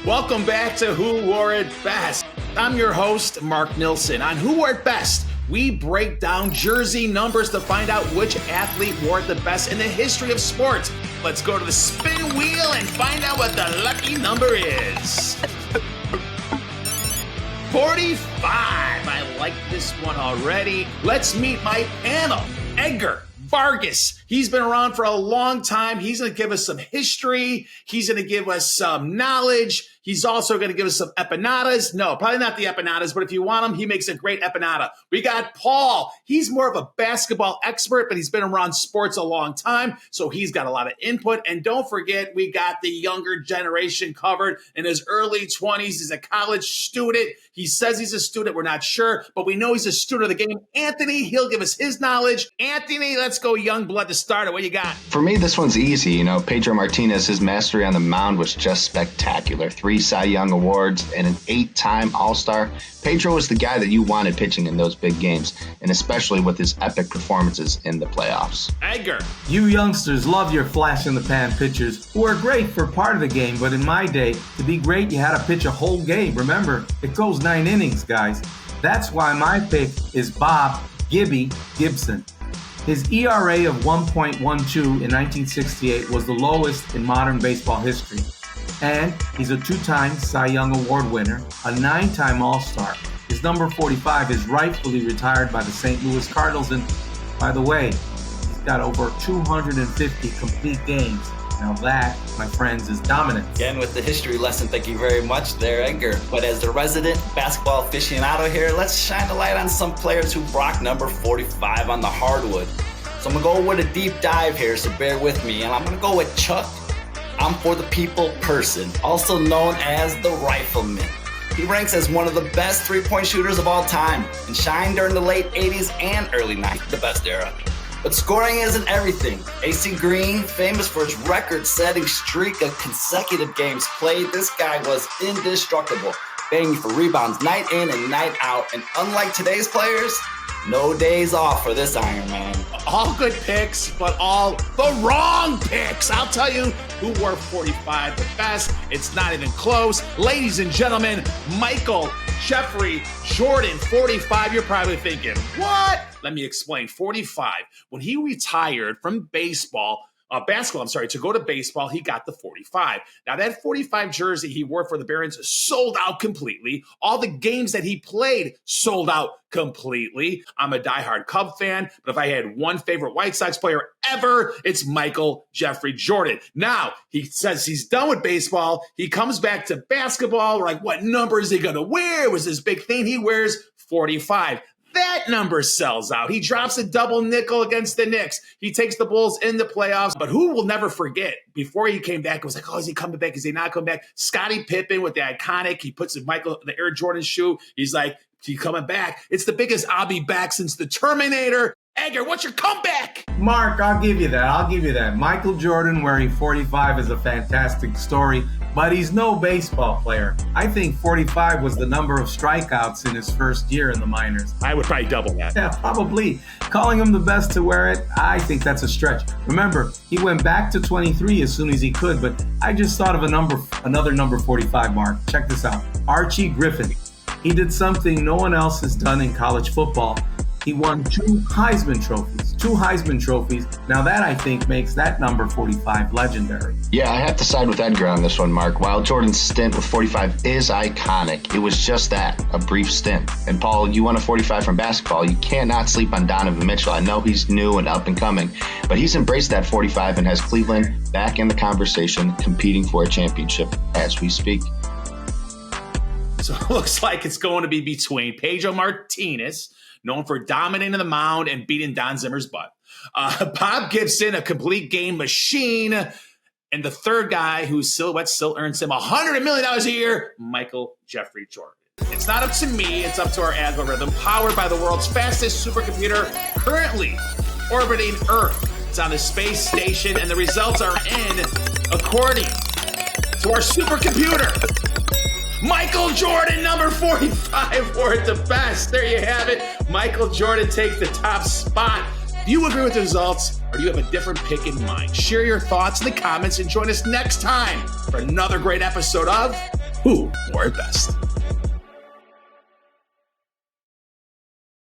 Welcome back to Who Wore It Best. I'm your host, Mark Nilsson. On Who Wore It Best, we break down jersey numbers to find out which athlete wore it the best in the history of sports. Let's go to the spin wheel and find out what the lucky number is. 45. I like this one already. Let's meet my panel. Edgar Vargas. He's been around for a long time. He's going to give us some history. He's going to give us some knowledge. He's also going to give us some empanadas. No, probably not the empanadas, but if you want them, he makes a great empanada. We got Paul. He's more of a basketball expert, but he's been around sports a long time, so he's got a lot of input. And don't forget, we got the younger generation covered. In his early 20s, he's a college student. He says he's a student. We're not sure, but we know he's a student of the game. Anthony, he'll give us his knowledge. Anthony, let's go young blood to start it. What you got? For me, this one's easy. Pedro Martinez, his mastery on the mound was just spectacular. 3 Cy Young Awards and an 8-time All-Star. Pedro was the guy that you wanted pitching in those big games, and especially with his epic performances in the playoffs. Edgar. You youngsters love your flash-in-the-pan pitchers who are great for part of the game, but in my day, to be great, you had to pitch a whole game. Remember, it goes 9 innings, guys. That's why my pick is Bob Gibson. His ERA of 1.12 in 1968 was the lowest in modern baseball history. And he's a 2-time Cy Young Award winner, a 9-time All-Star. His number 45 is rightfully retired by the St. Louis Cardinals. And by the way, he's got over 250 complete games. Now that, my friends, is dominance. Again, with the history lesson, thank you very much there, Edgar. But as the resident basketball aficionado here, let's shine a light on some players who rock number 45 on the hardwood. So I'm going to go with a deep dive here, so bear with me. And I'm going to go with Chuck I'm for the people person, also known as the Rifleman. He ranks as one of the best three-point shooters of all time and shined during the late 80s and early 90s, the best era. But scoring isn't everything. AC Green, famous for his record-setting streak of consecutive games played, this guy was indestructible, banging for rebounds night in and night out. And unlike today's players, no days off for this Iron Man. All good picks, but all the wrong picks. I'll tell you who wore 45 the best. It's not even close. Ladies and gentlemen, Michael Jeffrey Jordan, 45. You're probably thinking, what? Let me explain. 45. When he retired from basketball, to go to baseball, he got the 45. Now, that 45 jersey he wore for the Barons sold out completely. All the games that he played sold out completely. I'm a diehard Cub fan, but if I had one favorite White Sox player ever, it's Michael Jeffrey Jordan. Now, he says he's done with baseball. He comes back to basketball. We're like, what number is he going to wear? It was this big thing. He wears 45. That number sells out. He drops a double nickel against the Knicks. He takes the Bulls in the playoffs. But who will never forget, before he came back, it was like, oh, is he coming back? Is he not coming back? Scottie Pippen with the iconic, he puts the Air Jordan shoe. He's like, he coming back. It's the biggest I'll be back since the Terminator. Edgar, what's your comeback? Mark, I'll give you that. Michael Jordan wearing 45 is a fantastic story, but he's no baseball player. I think 45 was the number of strikeouts in his first year in the minors. I would probably double that. Yeah, probably. Calling him the best to wear it, I think that's a stretch. Remember, he went back to 23 as soon as he could, but I just thought of another number 45, Mark. Check this out. Archie Griffin. He did something no one else has done in college football. He won 2 Heisman trophies. Now that, I think, makes that number 45 legendary. Yeah, I have to side with Edgar on this one, Mark. While Jordan's stint with 45 is iconic, it was just that, a brief stint. And Paul, you won a 45 from basketball. You cannot sleep on Donovan Mitchell. I know he's new and up and coming, but he's embraced that 45 and has Cleveland back in the conversation, competing for a championship as we speak. So it looks like it's going to be between Pedro Martinez, known for dominating the mound and beating Don Zimmer's butt, Bob Gibson, a complete game machine, and the third guy whose silhouette still earns him $100 million a year, Michael Jeffrey Jordan. It's not up to me, it's up to our algorithm, powered by the world's fastest supercomputer, currently orbiting Earth. It's on the space station, and the results are in according to our supercomputer. Michael Jordan, number 45, wore it the best. There you have it. Michael Jordan takes the top spot. Do you agree with the results, or do you have a different pick in mind? Share your thoughts in the comments and join us next time for another great episode of who wore it best.